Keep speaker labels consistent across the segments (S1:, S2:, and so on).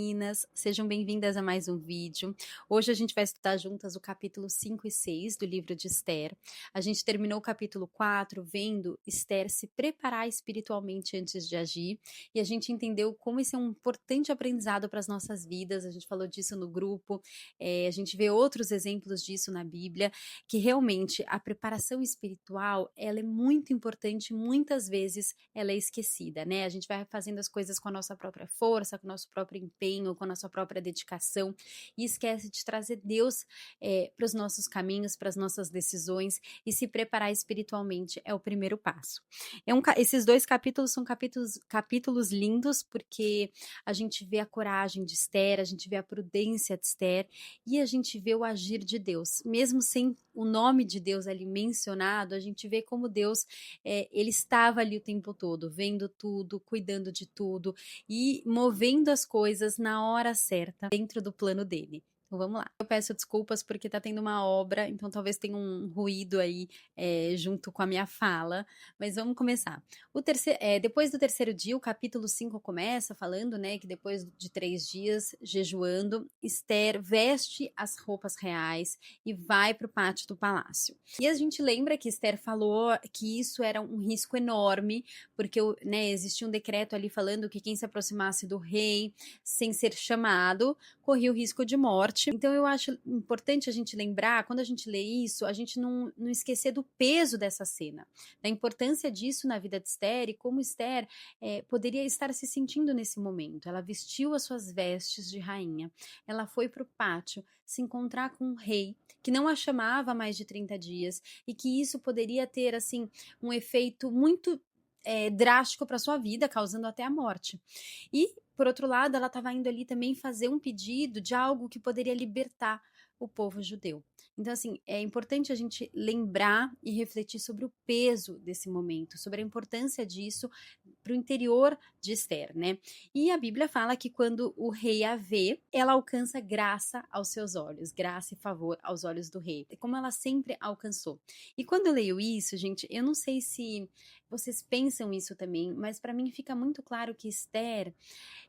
S1: meninas! Sejam bem-vindas a mais um vídeo. Hoje a gente vai estudar juntas o capítulo 5 e 6 do livro de Esther. A gente terminou o capítulo 4 vendo Esther se preparar espiritualmente antes de agir, e a gente entendeu como isso é um importante aprendizado para as nossas vidas. A gente falou disso no grupo, a gente vê outros exemplos disso na Bíblia, que realmente a preparação espiritual, ela é muito importante, muitas vezes ela é esquecida, né? A gente vai fazendo as coisas com a nossa própria força, com o nosso próprio empenho, com a nossa própria dedicação, e esquece de trazer Deus para os nossos caminhos, para as nossas decisões, e se preparar espiritualmente é o primeiro passo. Esses dois capítulos são capítulos lindos, porque a gente vê a coragem de Esther, a gente vê a prudência de Esther, e a gente vê o agir de Deus. Mesmo sem o nome de Deus ali mencionado, a gente vê como Deus, ele estava ali o tempo todo, vendo tudo, cuidando de tudo e movendo as coisas na hora certa, dentro do plano dele. Então vamos lá. Eu peço desculpas porque tá tendo uma obra, então talvez tenha um ruído aí junto com a minha fala, mas vamos começar. Depois do terceiro dia, o capítulo 5 começa falando, né, que depois de 3 dias jejuando, Esther veste as roupas reais e vai para o pátio do palácio. E a gente lembra que Esther falou que isso era um risco enorme, porque existia um decreto ali falando que quem se aproximasse do rei sem ser chamado corria o risco de morte. Então eu acho importante a gente lembrar, quando a gente lê isso, a gente não esquecer do peso dessa cena, da importância disso na vida de Esther, e como Esther poderia estar se sentindo nesse momento. Ela vestiu as suas vestes de rainha, ela foi para o pátio se encontrar com um rei que não a chamava há mais de 30 dias, e que isso poderia ter assim um efeito muito drástico para sua vida, causando até a morte. E, por outro lado, ela estava indo ali também fazer um pedido de algo que poderia libertar o povo judeu. Então, assim, é importante a gente lembrar e refletir sobre o peso desse momento, sobre a importância disso para o interior de Esther, né? E a Bíblia fala que quando o rei a vê, ela alcança graça aos seus olhos, graça e favor aos olhos do rei, como ela sempre alcançou. E quando eu leio isso, gente, eu não sei se vocês pensam isso também, mas para mim fica muito claro que Esther,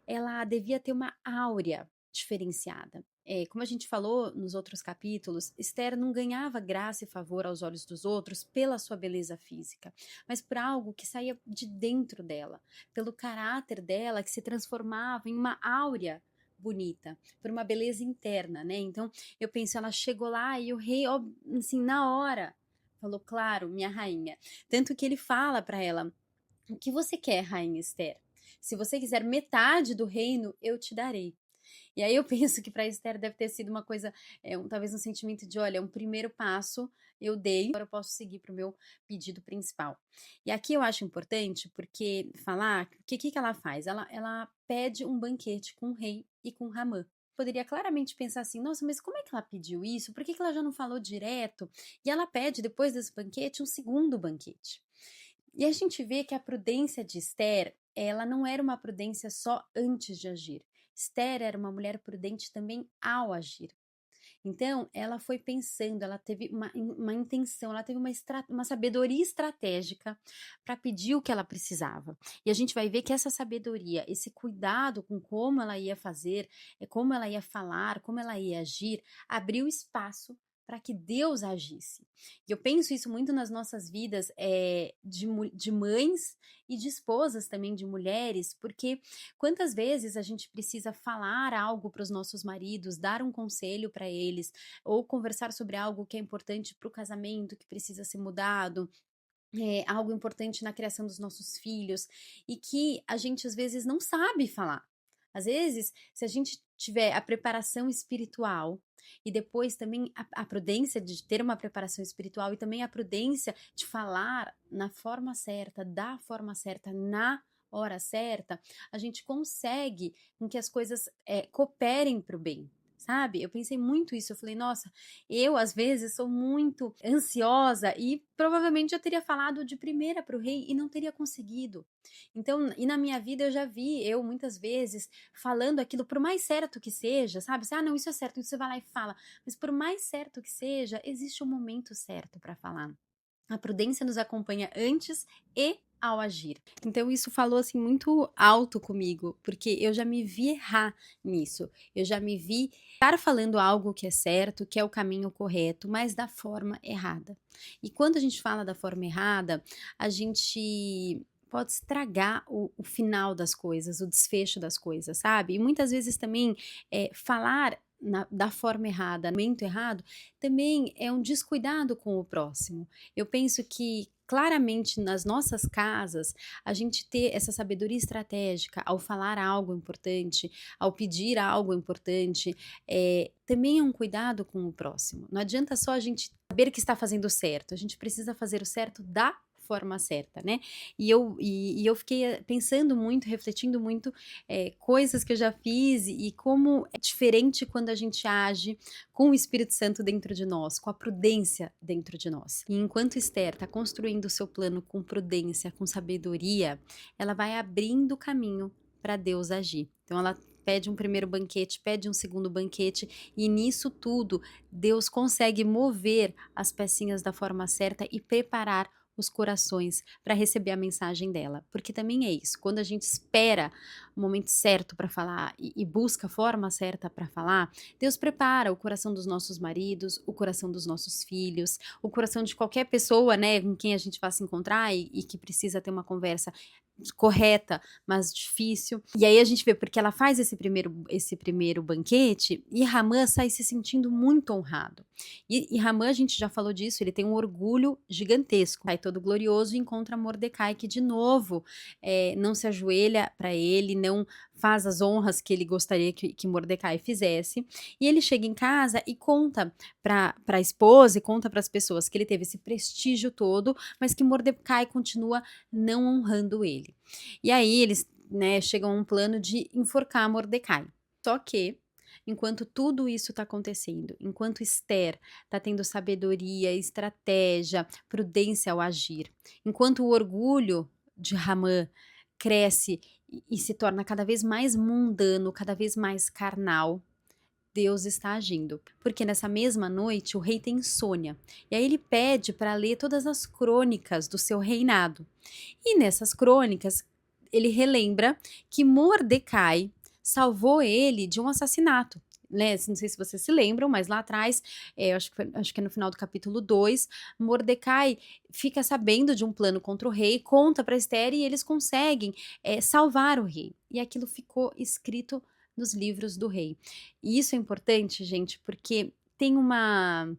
S1: ela devia ter uma áurea diferenciada. Como a gente falou nos outros capítulos, Esther não ganhava graça e favor aos olhos dos outros pela sua beleza física, mas por algo que saía de dentro dela, pelo caráter dela que se transformava em uma áurea bonita, por uma beleza interna, né? Então eu penso, ela chegou lá e o rei, assim, na hora, falou, claro, minha rainha. Tanto que ele fala para ela, o que você quer, rainha Esther? Se você quiser metade do reino, eu te darei. E aí eu penso que para Esther deve ter sido uma coisa, talvez um sentimento de, olha, um primeiro passo eu dei, agora eu posso seguir para o meu pedido principal. E aqui eu acho importante porque falar, o que ela faz? Ela pede um banquete com o rei e com Ramã. Poderia claramente pensar assim, nossa, mas como é que ela pediu isso? Por que ela já não falou direto? E ela pede, depois desse banquete, um segundo banquete. E a gente vê que a prudência de Esther, ela não era uma prudência só antes de agir. Esther era uma mulher prudente também ao agir. Então, ela foi pensando, ela teve uma intenção, ela teve uma sabedoria estratégica para pedir o que ela precisava. E a gente vai ver que essa sabedoria, esse cuidado com como ela ia fazer, como ela ia falar, como ela ia agir, abriu espaço para que Deus agisse. E eu penso isso muito nas nossas vidas de mães e de esposas também, de mulheres, porque quantas vezes a gente precisa falar algo para os nossos maridos, dar um conselho para eles, ou conversar sobre algo que é importante para o casamento, que precisa ser mudado, algo importante na criação dos nossos filhos, e que a gente às vezes não sabe falar. Às vezes, se a gente tiver a preparação espiritual e depois também a prudência de ter uma preparação espiritual e também a prudência de falar na forma certa, da forma certa, na hora certa, a gente consegue com que as coisas cooperem para o bem. Sabe? Eu pensei muito isso, eu falei, nossa, eu às vezes sou muito ansiosa e provavelmente eu teria falado de primeira para o rei e não teria conseguido. Então, e na minha vida eu já vi eu muitas vezes falando aquilo, por mais certo que seja, sabe? Não, isso é certo, então você vai lá e fala, mas por mais certo que seja, existe um momento certo para falar. A prudência nos acompanha antes e ao agir. Então isso falou, assim, muito alto comigo, porque eu já me vi errar nisso, eu já me vi estar falando algo que é certo, que é o caminho correto, mas da forma errada. E quando a gente fala da forma errada, a gente pode estragar o final das coisas, o desfecho das coisas, sabe. E muitas vezes também, falar da forma errada, no momento errado, também é um descuidado com o próximo. Eu penso que claramente nas nossas casas, a gente ter essa sabedoria estratégica ao falar algo importante, ao pedir algo importante, também é um cuidado com o próximo. Não adianta só a gente saber que está fazendo certo, a gente precisa fazer o certo da forma certa, né. E eu fiquei, pensando muito, refletindo muito, coisas que eu já fiz e como é diferente quando a gente age com o Espírito Santo dentro de nós, com a prudência dentro de nós. E enquanto Esther está construindo o seu plano com prudência, com sabedoria, ela vai abrindo o caminho para Deus agir. Então ela pede um primeiro banquete, pede um segundo banquete, e nisso tudo Deus consegue mover as pecinhas da forma certa e preparar os corações para receber a mensagem dela. Porque também é isso, quando a gente espera o momento certo para falar e busca a forma certa para falar, Deus prepara o coração dos nossos maridos, o coração dos nossos filhos, o coração de qualquer pessoa, né, com quem a gente vá se encontrar e que precisa ter uma conversa correta, mas difícil. E aí a gente vê porque ela faz esse primeiro banquete e Ramã sai se sentindo muito honrado. E Ramã, a gente já falou disso, ele tem um orgulho gigantesco. Sai todo glorioso e encontra Mordecai, que de novo não se ajoelha para ele, não faz as honras que ele gostaria que Mordecai fizesse. E ele chega em casa e conta para a esposa e conta para as pessoas que ele teve esse prestígio todo, mas que Mordecai continua não honrando ele. E aí eles, né, chegam a um plano de enforcar Mordecai. Só que, enquanto tudo isso está acontecendo, enquanto Esther está tendo sabedoria, estratégia, prudência ao agir, enquanto o orgulho de Ramã cresce e se torna cada vez mais mundano, cada vez mais carnal, Deus está agindo. Porque nessa mesma noite o rei tem insônia. E aí ele pede para ler todas as crônicas do seu reinado. E nessas crônicas ele relembra que Mordecai salvou ele de um assassinato. Né? Não sei se vocês se lembram, mas lá atrás, acho que é no final do capítulo 2, Mordecai fica sabendo de um plano contra o rei, conta para Esther e eles conseguem salvar o rei. E aquilo ficou escrito nos livros do rei. E isso é importante, gente, porque tem uma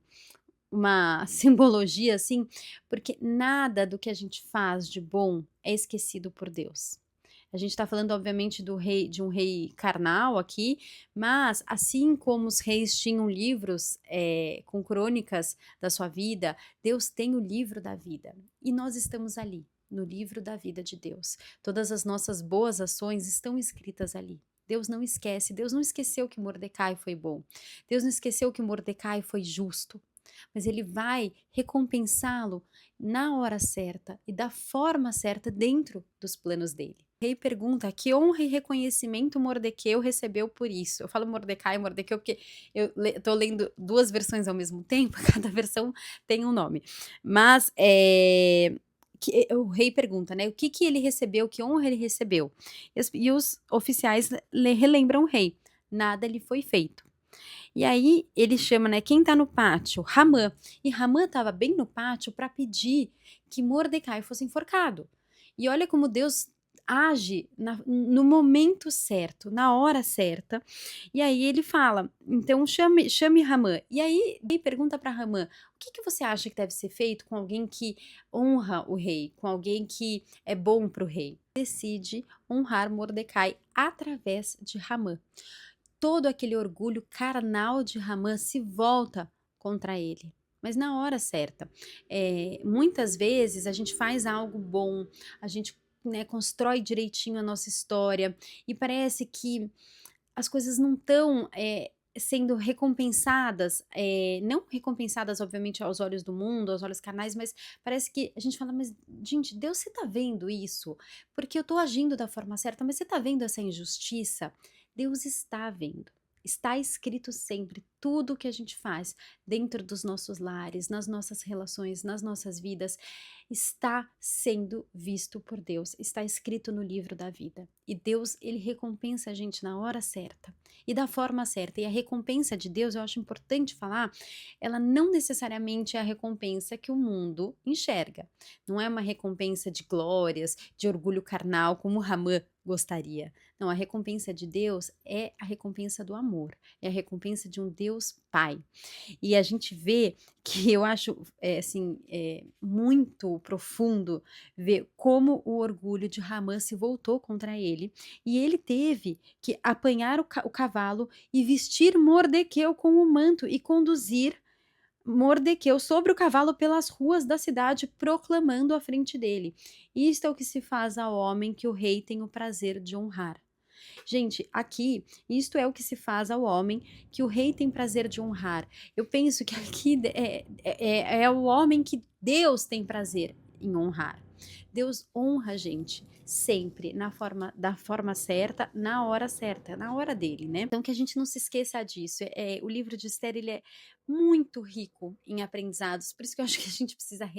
S1: simbologia assim, porque nada do que a gente faz de bom é esquecido por Deus. A gente está falando, obviamente, de um rei carnal aqui, mas assim como os reis tinham livros com crônicas da sua vida, Deus tem o livro da vida. E nós estamos ali, no livro da vida de Deus. Todas as nossas boas ações estão escritas ali. Deus não esquece, Deus não esqueceu que Mordecai foi bom. Deus não esqueceu que Mordecai foi justo. Mas ele vai recompensá-lo na hora certa e da forma certa dentro dos planos dele. O rei pergunta que honra e reconhecimento Mordequeu recebeu por isso. Eu falo Mordecai e Mordequeu porque eu estou lendo duas versões ao mesmo tempo, cada versão tem um nome. Mas o rei pergunta, né? O que ele recebeu, que honra ele recebeu? E os oficiais relembram o rei. Nada lhe foi feito. E aí ele chama, né, quem tá no pátio? Ramã. E Ramã estava bem no pátio para pedir que Mordecai fosse enforcado. E olha como Deus age no momento certo, na hora certa. E aí ele fala, então chame Ramã. E aí ele pergunta para Ramã, o que você acha que deve ser feito com alguém que honra o rei, com alguém que é bom para o rei? Decide honrar Mordecai através de Ramã. Todo aquele orgulho carnal de Ramã se volta contra ele, mas na hora certa. Muitas vezes a gente faz algo bom, a gente, né, constrói direitinho a nossa história e parece que as coisas não estão sendo recompensadas, não recompensadas obviamente aos olhos do mundo, aos olhos carnais, mas parece que a gente fala, mas gente, Deus, você tá vendo isso? Porque eu tô agindo da forma certa, mas você tá vendo essa injustiça? Deus está vendo. Está escrito sempre, tudo que a gente faz dentro dos nossos lares, nas nossas relações, nas nossas vidas, está sendo visto por Deus, está escrito no livro da vida. E Deus, ele recompensa a gente na hora certa e da forma certa. E a recompensa de Deus, eu acho importante falar, ela não necessariamente é a recompensa que o mundo enxerga. Não é uma recompensa de glórias, de orgulho carnal, como Ramã gostaria. Não, a recompensa de Deus é a recompensa do amor, é a recompensa de um Deus Pai. E a gente vê que eu acho, assim, muito profundo ver como o orgulho de Ramã se voltou contra ele, e ele teve que apanhar o cavalo e vestir Mordequeu com o manto e conduzir Mordequeu sobre o cavalo pelas ruas da cidade, proclamando à frente dele: Isto é o que se faz ao homem que o rei tem o prazer de honrar. Gente, aqui, isto é o que se faz ao homem que o rei tem prazer de honrar. Eu penso que aqui é o homem que Deus tem prazer em honrar. Deus honra a gente sempre da forma certa, na hora certa, na hora dele, né? Então que a gente não se esqueça disso. O livro de Esther, ele é muito rico em aprendizados, por isso que eu acho que a gente precisa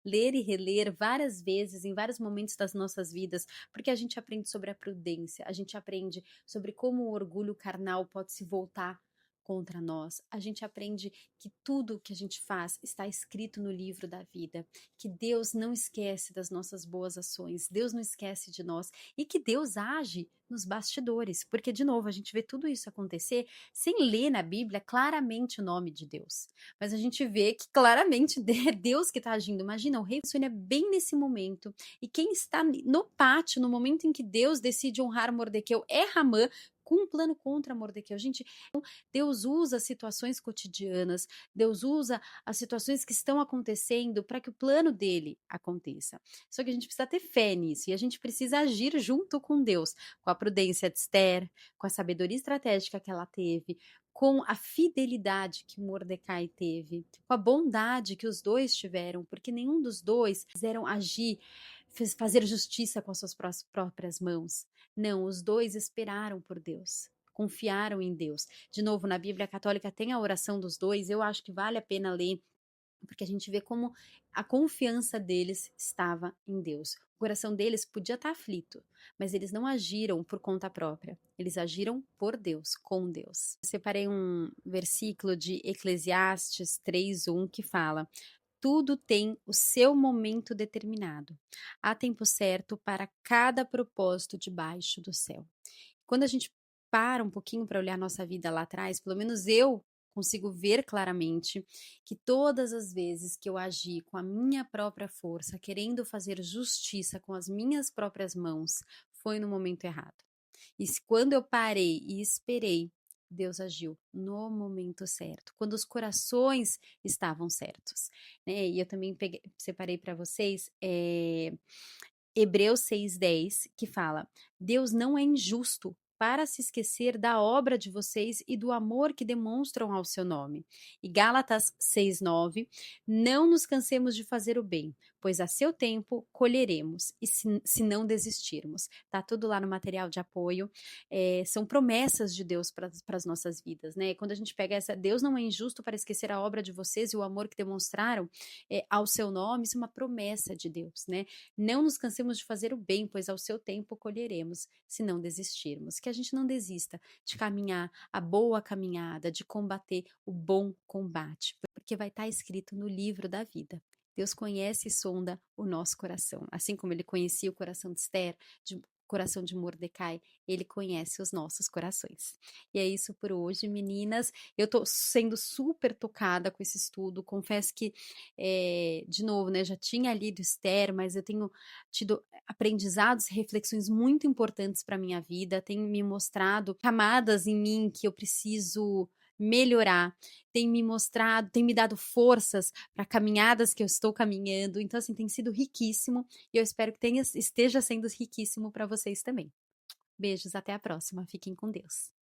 S1: ler e reler várias vezes, em vários momentos das nossas vidas, porque a gente aprende sobre a prudência, a gente aprende sobre como o orgulho carnal pode se voltar contra nós. A gente aprende que tudo que a gente faz está escrito no livro da vida, que Deus não esquece das nossas boas ações, Deus não esquece de nós e que Deus age nos bastidores, porque de novo a gente vê tudo isso acontecer sem ler na Bíblia claramente o nome de Deus, mas a gente vê que claramente é Deus que está agindo. Imagina, o rei Sônia bem nesse momento, e quem está no pátio no momento em que Deus decide honrar Mordequeu é Ramã, com um plano contra Mordequeu. Gente, Deus usa situações cotidianas, Deus usa as situações que estão acontecendo para que o plano dele aconteça. Só que a gente precisa ter fé nisso e a gente precisa agir junto com Deus, com a prudência de Esther, com a sabedoria estratégica que ela teve, com a fidelidade que Mordecai teve, com a bondade que os dois tiveram, porque nenhum dos dois quiseram agir, fazer justiça com as suas próprias mãos. Não, os dois esperaram por Deus, confiaram em Deus. De novo, na Bíblia Católica tem a oração dos dois, eu acho que vale a pena ler, porque a gente vê como a confiança deles estava em Deus. O coração deles podia estar aflito, mas eles não agiram por conta própria, eles agiram por Deus, com Deus. Eu separei um versículo de Eclesiastes 3:1 que fala: tudo tem o seu momento determinado. Há tempo certo para cada propósito debaixo do céu. Quando a gente para um pouquinho para olhar nossa vida lá atrás, pelo menos eu consigo ver claramente que todas as vezes que eu agi com a minha própria força, querendo fazer justiça com as minhas próprias mãos, foi no momento errado. E quando eu parei e esperei, Deus agiu no momento certo, quando os corações estavam certos, né? E eu também separei para vocês Hebreus 6:10, que fala: Deus não é injusto para se esquecer da obra de vocês e do amor que demonstram ao seu nome. E Gálatas 6:9: não nos cansemos de fazer o bem, pois a seu tempo colheremos, e se não desistirmos. Tá tudo lá no material de apoio. São promessas de Deus para as nossas vidas, né? Quando a gente pega essa, Deus não é injusto para esquecer a obra de vocês e o amor que demonstraram ao seu nome, isso é uma promessa de Deus, né? Não nos cansemos de fazer o bem, pois ao seu tempo colheremos, se não desistirmos. Que a gente não desista de caminhar a boa caminhada, de combater o bom combate, porque vai estar escrito no livro da vida. Deus conhece e sonda o nosso coração. Assim como ele conhecia o coração de Esther, coração de Mordecai, ele conhece os nossos corações. E é isso por hoje, meninas. Eu tô sendo super tocada com esse estudo. Confesso que, de novo, né, já tinha lido Esther, mas eu tenho tido aprendizados e reflexões muito importantes para minha vida. Tem me mostrado camadas em mim que eu preciso melhorar, tem me mostrado, tem me dado forças para caminhadas que eu estou caminhando. Então, assim, tem sido riquíssimo e eu espero que esteja sendo riquíssimo para vocês também. Beijos, até a próxima. Fiquem com Deus.